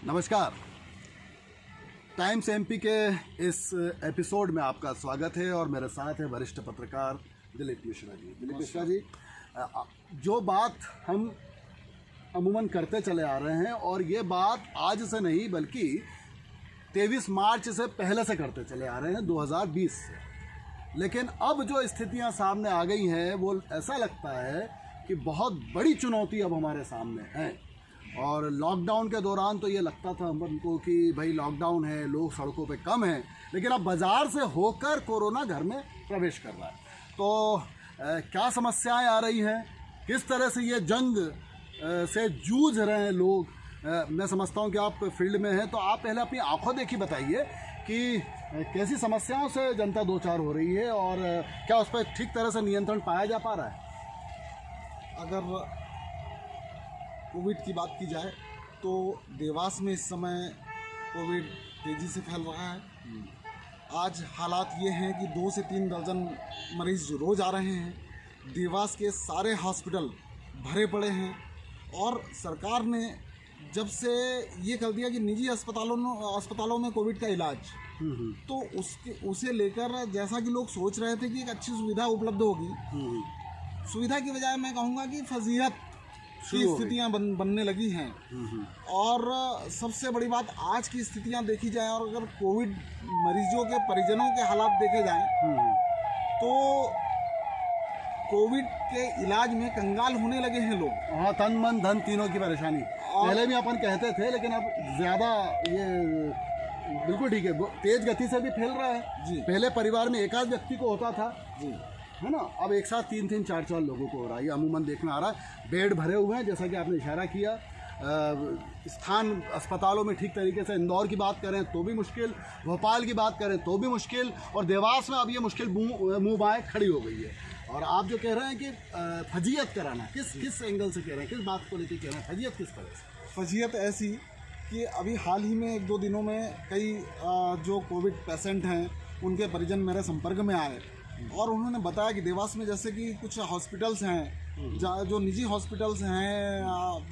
नमस्कार। Times MP के इस एपिसोड में आपका स्वागत है और मेरे साथ है वरिष्ठ पत्रकार दिलीप मिश्रा जी। दिलीप मिश्रा जी, जो बात हम अमूमन करते चले आ रहे हैं और ये बात आज से नहीं बल्कि 23 मार्च से पहले से करते चले आ रहे हैं, 2020 से। लेकिन अब जो स्थितियां सामने आ गई हैं वो ऐसा लगता है कि बहुत बड़ी चुनौती अब हमारे सामने है। और लॉकडाउन के दौरान तो ये लगता था हमको कि भाई लॉकडाउन है, लोग सड़कों पे कम हैं, लेकिन अब बाज़ार से होकर कोरोना घर में प्रवेश कर रहा है। तो क्या समस्याएं आ रही हैं, किस तरह से ये जंग से जूझ रहे हैं लोग। मैं समझता हूं कि आप फील्ड में हैं, तो आप पहले अपनी आंखों देखी बताइए कि कैसी समस्याओं से जनता दो चार हो रही है और क्या उस पर ठीक तरह से नियंत्रण पाया जा पा रहा है। अगर कोविड की बात की जाए तो देवास में इस समय कोविड तेज़ी से फैल रहा है। आज हालात ये हैं कि 2 से 3 दर्जन मरीज रोज़ आ रहे हैं। देवास के सारे हॉस्पिटल भरे पड़े हैं और सरकार ने जब से ये कर दिया कि निजी अस्पतालों में कोविड का इलाज, तो उसे लेकर जैसा कि लोग सोच रहे थे कि एक अच्छी सुविधा उपलब्ध होगी, सुविधा की बजाय मैं कहूँगा कि फजीहत की स्थितियाँ बनने लगी हैं। और सबसे बड़ी बात, आज की स्थितियाँ देखी जाएं और अगर कोविड मरीजों के परिजनों के हालात देखे जाएं तो कोविड के इलाज में कंगाल होने लगे हैं लोग। हाँ, तन मन धन तीनों की परेशानी पहले भी अपन कहते थे, लेकिन अब ज़्यादा ये बिल्कुल ठीक है, तेज गति से भी फैल रहा है जी। पहले परिवार में एक आध व्यक्ति को होता था जी, है ना, अब एक साथ 3-3, 4-4 लोगों को हो रहा है। ये अमूमन देखना आ रहा है। बेड भरे हुए हैं जैसा कि आपने इशारा किया। स्थान अस्पतालों में ठीक तरीके से, इंदौर की बात करें तो भी मुश्किल, भोपाल की बात करें तो भी मुश्किल, और देवास में अब ये मुश्किल मुँह बाएँ खड़ी हो गई है। और आप जो कह रहे हैं कि फजीयत कराना, किस एंगल से कह रहे हैं, किस बात को लेकर कह रहे हैं, फजीयत किस तरह से? फजीयत ऐसी कि अभी हाल ही में 1-2 दिनों में कई जो कोविड पेशेंट हैं उनके परिजन मेरे संपर्क में आए और उन्होंने बताया कि देवास में जैसे कि कुछ हॉस्पिटल्स हैं जो निजी हॉस्पिटल्स हैं।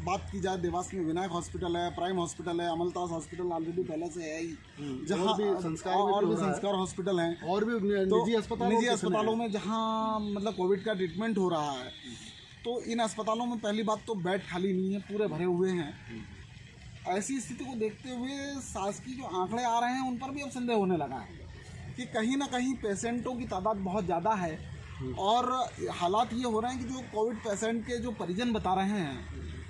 बात की जाए, देवास में विनायक हॉस्पिटल है, प्राइम हॉस्पिटल है, अमलताज हॉस्पिटल ऑलरेडी पहले से है ही, जहाँ भी संस्कार हॉस्पिटल हैं और भी निजी अस्पतालों में जहाँ मतलब कोविड का ट्रीटमेंट हो रहा है। तो इन अस्पतालों में पहली बात तो बेड खाली नहीं है, पूरे भरे हुए हैं। ऐसी स्थिति को देखते हुए शासकीय जो आंकड़े आ रहे हैं उन पर भी अब संदेह होने लगा है कि कहीं ना कहीं पेशेंटों की तादाद बहुत ज़्यादा है। और हालात ये हो रहे हैं कि जो कोविड पेशेंट के जो परिजन बता रहे हैं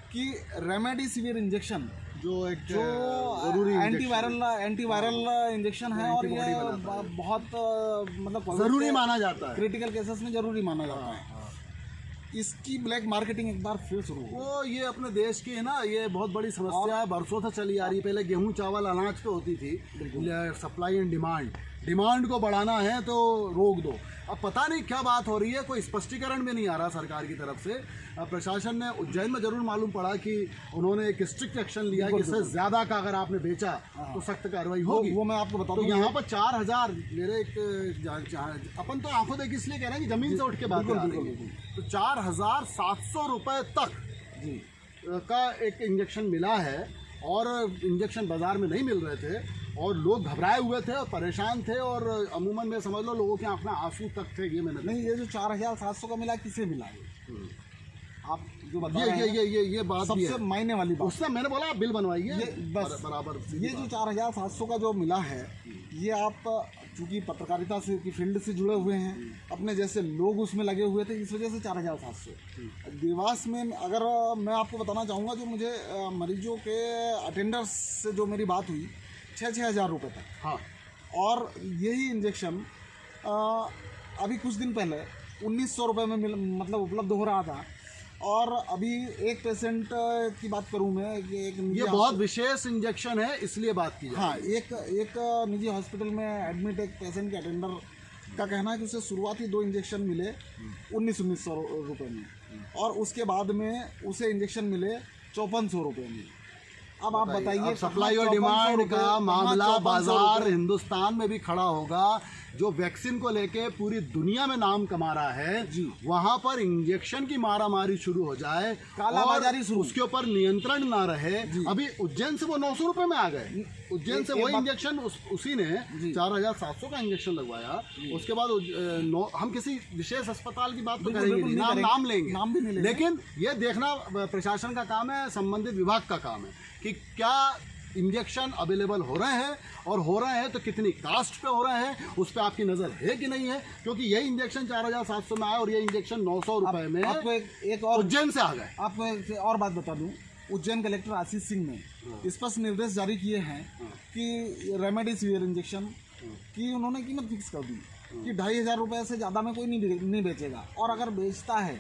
कि रेमडेसिविर इंजेक्शन जो जरूरी एंटीवायरल इंजेक्शन है और ये बहुत मतलब ज़रूरी माना जाता है, क्रिटिकल केसेस में ज़रूरी माना जाता है। इसकी ब्लैक मार्केटिंग एक बार फिर शुरू हुई। वो ये अपने देश की है ना, ये बहुत बड़ी समस्या है, बरसों से चली आ रही है। पहले गेहूं चावल अनाज पे होती थी सप्लाई एंड डिमांड को बढ़ाना है तो रोक दो। अब पता नहीं क्या बात हो रही है, कोई स्पष्टीकरण भी नहीं आ रहा सरकार की तरफ से। प्रशासन ने, उज्जैन में जरूर मालूम पड़ा कि उन्होंने एक स्ट्रिक्ट एक्शन लिया कि इससे ज़्यादा का अगर आपने बेचा तो सख्त कार्रवाई होगी। वो मैं आपको बता दूं। तो यहाँ पर 4000 मेरे एक अपन तो आंखों देख इसलिए कह रहे हैं कि ज़मीन से उठ के बात कर रही है, तो 4700 रुपये तक जी का एक इंजेक्शन मिला है। और इंजेक्शन बाज़ार में नहीं मिल रहे थे और लोग घबराए हुए थे और परेशान थे और अमूमन में समझ लो लोगों की आंख में आंसू तक थे। ये मैंने नहीं, ये जो 4700 का मिला किसे मिला है? आप जो बता रहे हैं ये बात सबसे मायने वाली बात, उससे मैंने बोला आप बिल बनवाइए बस बराबर। ये जो 4700 का जो मिला है, ये आप चूँकि पत्रकारिता से की फील्ड से जुड़े हुए हैं, अपने जैसे लोग उसमें लगे हुए थे, इस वजह से 4700। देवास में अगर मैं आपको बताना चाहूँगा, जो मुझे मरीजों के अटेंडर्स से जो मेरी बात हुई, 6-6 हज़ार रुपये तक। हाँ, और यही इंजेक्शन अभी कुछ दिन पहले 1900 रुपये में मतलब उपलब्ध हो रहा था। और अभी एक पेशेंट की बात करूं मैं, ये बहुत विशेष इंजेक्शन है इसलिए बात की जाए। हाँ, एक निजी हॉस्पिटल में एडमिट एक पेशेंट के अटेंडर का कहना है कि उसे शुरुआती 2 इंजेक्शन मिले 1900 रुपये में और उसके बाद में उसे इंजेक्शन मिले 5400 रुपये में। अब आप बताइए, सप्लाई और डिमांड का मामला बाजार हिंदुस्तान में भी खड़ा होगा। जो वैक्सीन को लेके पूरी दुनिया में नाम कमा रहा है जी, वहां पर इंजेक्शन की मारामारी शुरू हो जाए, कालाबाजारी शुरू, उसके ऊपर नियंत्रण ना रहे। अभी उज्जैन से वो 900 रुपए में आ गए। उज्जैन से वही इंजेक्शन उसी ने 4700 का इंजेक्शन लगवाया। उसके बाद हम किसी विशेष अस्पताल की बात तो करेंगे नहीं, नाम लेंगे, नाम भी नहीं लेंगे। लेकिन ये देखना प्रशासन का काम है, संबंधित विभाग का काम है कि क्या इंजेक्शन अवेलेबल हो रहे हैं, और हो रहे हैं तो कितनी कास्ट पे हो रहे हैं, उस पर आपकी नज़र है कि नहीं है। क्योंकि यही इंजेक्शन 4700 में आया और ये इंजेक्शन 900 रुपए में आपको एक और उज्जैन से आ गए। आपको एक और बात बता दूं, उज्जैन कलेक्टर आशीष सिंह ने स्पष्ट निर्देश जारी किए हैं कि रेमडेसिविर इंजेक्शन की उन्होंने कीमत फिक्स कर दी कि 2500 रुपये से ज़्यादा में कोई नहीं बेचेगा, और अगर बेचता है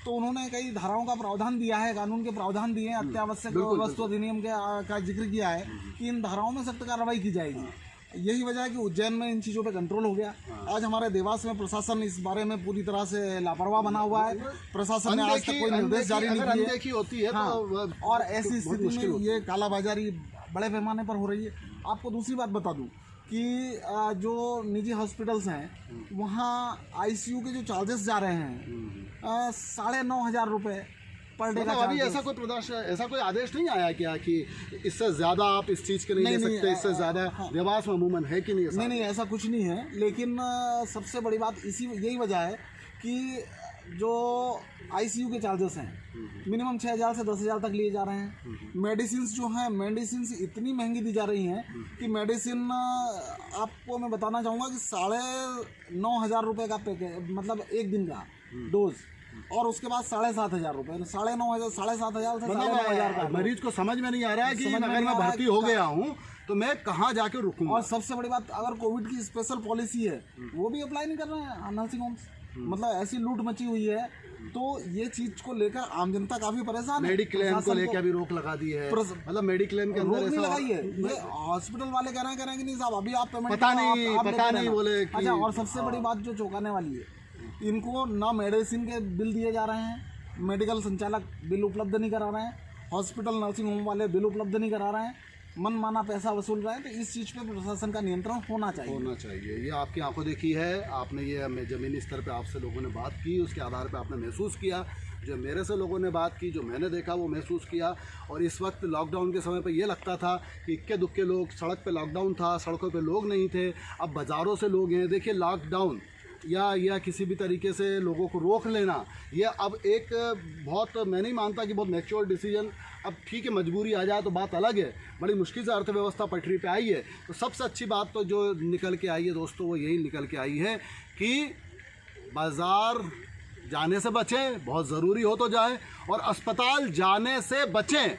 तो उन्होंने कई धाराओं का प्रावधान दिया है, कानून के प्रावधान दिए हैं, अत्यावश्यक वस्तु अधिनियम का जिक्र किया है कि इन धाराओं में सख्त कार्रवाई की जाएगी। यही वजह है कि उज्जैन में इन चीज़ों पे कंट्रोल हो गया। आज हमारे देवास में प्रशासन इस बारे में पूरी तरह से लापरवाह बना हुआ है। प्रशासन ने आज तक कोई निर्देश जारी नहीं किए होती है। हाँ, तो और ऐसी स्थिति में ये कालाबाजारी बड़े पैमाने पर हो रही है। आपको दूसरी बात बता दूं कि जो निजी हॉस्पिटल्स हैं वहाँ आईसीयू के जो चार्जेस जा रहे हैं 9,500 रुपये पर डे का। अभी ऐसा कोई आदेश नहीं आया क्या कि इससे ज्यादा आप इस चीज के नहीं ले सकते, इससे ज्यादा देवास में अमूमन है कि नहीं? नहीं, ऐसा कुछ नहीं है। लेकिन सबसे बड़ी बात यही वजह है कि जो आईसीयू के चार्जेस हैं मिनिमम 6,000 से 10,000 तक लिए जा रहे हैं। मेडिसिन जो हैं, मेडिसिन इतनी महंगी दी जा रही हैं कि मेडिसिन आपको मैं बताना चाहूँगा कि 9,500 रुपये का पैकेज, मतलब एक दिन का डोज, और उसके बाद 7,500 रुपये, 9,500 7,500 से 9,500 का। मरीज को समझ में नहीं आ रहा है कि अगर मैं भर्ती हो गया हूँ तो मैं कहाँ जाके रुकूँ। और सबसे बड़ी बात, अगर कोविड की स्पेशल पॉलिसी है वो भी अप्लाई नहीं कर रहे हैं नर्सिंग होम्स। मतलब ऐसी लूट मची हुई है, तो ये चीज को लेकर आम जनता काफी परेशान है। मेडिक्लेम को लेकर भी रोक लगा दी है। मतलब मेडिक्लेम के अंदर रोक नहीं लगाई है, ये हॉस्पिटल वाले कह रहे हैं कि नहीं साहब अभी आप पेमेंट पता नहीं बोले। अच्छा, और सबसे बड़ी बात जो चौंकाने वाली है, इनको ना मेडिसिन के बिल दिए जा रहे हैं, मेडिकल संचालक बिल उपलब्ध नहीं करा रहे हैं, हॉस्पिटल नर्सिंग होम वाले बिल उपलब्ध नहीं करा रहे हैं, मनमाना पैसा वसूल रहे हैं। तो इस चीज़ पे प्रशासन का नियंत्रण होना चाहिए। ये आपकी आंखों देखी है, आपने ये ज़मीनी स्तर पे आपसे लोगों ने बात की, उसके आधार पे आपने महसूस किया, जो मेरे से लोगों ने बात की, जो मैंने देखा वो महसूस किया। और इस वक्त लॉकडाउन के समय पे ये लगता था कि इक्के दुक्के लोग, सड़क पे लॉकडाउन था, सड़कों पे लोग नहीं थे, अब बाज़ारों से लोग हैं। देखिए, लॉकडाउन या किसी भी तरीके से लोगों को रोक लेना, ये अब एक बहुत, मैं नहीं मानता कि बहुत मैच्योर डिसीजन। अब ठीक है, मजबूरी आ जाए तो बात अलग है, बड़ी मुश्किल से अर्थव्यवस्था पटरी पे आई है। तो सबसे अच्छी बात तो जो निकल के आई है दोस्तों, वो यही निकल के आई है कि बाज़ार जाने से बचें, बहुत ज़रूरी हो तो जाए, और अस्पताल जाने से बचें।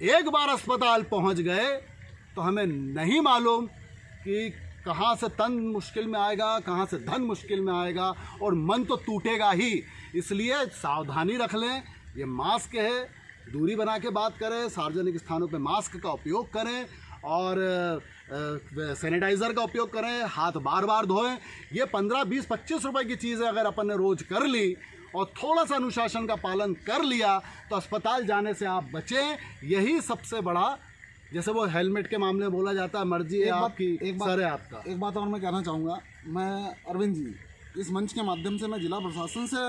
एक बार अस्पताल पहुंच गए तो हमें नहीं मालूम कि कहाँ से तन मुश्किल में आएगा, कहाँ से धन मुश्किल में आएगा, और मन तो टूटेगा ही। इसलिए सावधानी रख लें। ये मास्क है, दूरी बना के बात करें, सार्वजनिक स्थानों पे मास्क का उपयोग करें, और सैनिटाइज़र का उपयोग करें, हाथ बार बार धोएं। ये 15, 20, 25 रुपए की चीज़ें अगर अपन ने रोज़ कर ली और थोड़ा सा अनुशासन का पालन कर लिया तो अस्पताल जाने से आप बचें। यही सबसे बड़ा, जैसे वो हेलमेट के मामले में बोला जाता है, मर्जी है आपकी, सर है आपका। एक बात और मैं कहना चाहूँगा, मैं अरविंद जी, इस मंच के माध्यम से मैं जिला प्रशासन से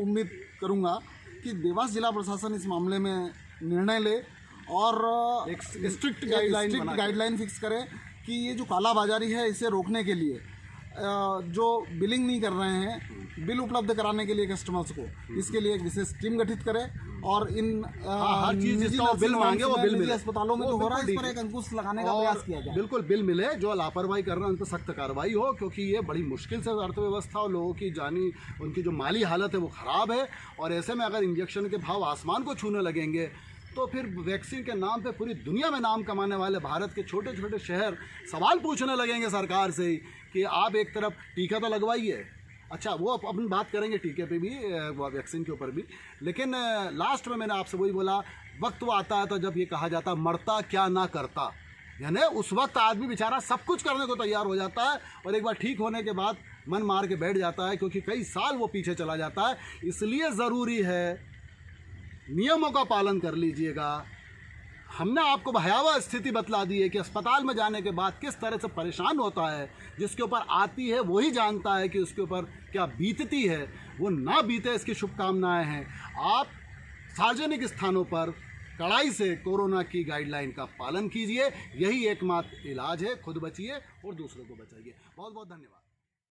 उम्मीद करूँगा कि देवास जिला प्रशासन इस मामले में निर्णय ले और एक स्ट्रिक्ट गाइडलाइन फिक्स करे कि ये जो कालाबाजारी है इसे रोकने के लिए जो बिलिंग नहीं कर रहे हैं, बिल उपलब्ध कराने के लिए कस्टमर्स को, इसके लिए एक विशेष टीम गठित करे, और इन हर चीज जिसका बिल मांगे वो बिल मिले। अस्पतालों में जो हो रहा है इस पर एक अंकुश लगाने का प्रयास किया जाए। बिल्कुल बिल मिले, जो लापरवाही कर रहे हैं उन पर सख्त कार्रवाई हो, क्योंकि ये बड़ी मुश्किल से अर्थव्यवस्था और लोगों की जानी, उनकी जो माली हालत है वो ख़राब है। और ऐसे में अगर इंजेक्शन के भाव आसमान को छूने लगेंगे तो फिर वैक्सीन के नाम पे पूरी दुनिया में नाम कमाने वाले भारत के छोटे छोटे शहर सवाल पूछने लगेंगे सरकार से ही कि आप एक तरफ टीका तो लगवाइए। अच्छा, वो अपन बात करेंगे टीके पे भी, वैक्सीन के ऊपर भी, लेकिन लास्ट में मैंने आपसे वही बोला, वक्त वो आता है तो जब ये कहा जाता मरता क्या ना करता, यानी उस वक्त आदमी बेचारा सब कुछ करने को तैयार हो जाता है और एक बार ठीक होने के बाद मन मार के बैठ जाता है, क्योंकि कई साल वो पीछे चला जाता है। इसलिए ज़रूरी है नियमों का पालन कर लीजिएगा, हमने आपको भयावह स्थिति बतला दी है कि अस्पताल में जाने के बाद किस तरह से परेशान होता है। जिसके ऊपर आती है वही जानता है कि उसके ऊपर क्या बीतती है, वो ना बीते इसकी शुभकामनाएं हैं। आप सार्वजनिक स्थानों पर कड़ाई से कोरोना की गाइडलाइन का पालन कीजिए, यही एकमात्र इलाज है। खुद बचिए और दूसरों को बचाइए। बहुत बहुत धन्यवाद।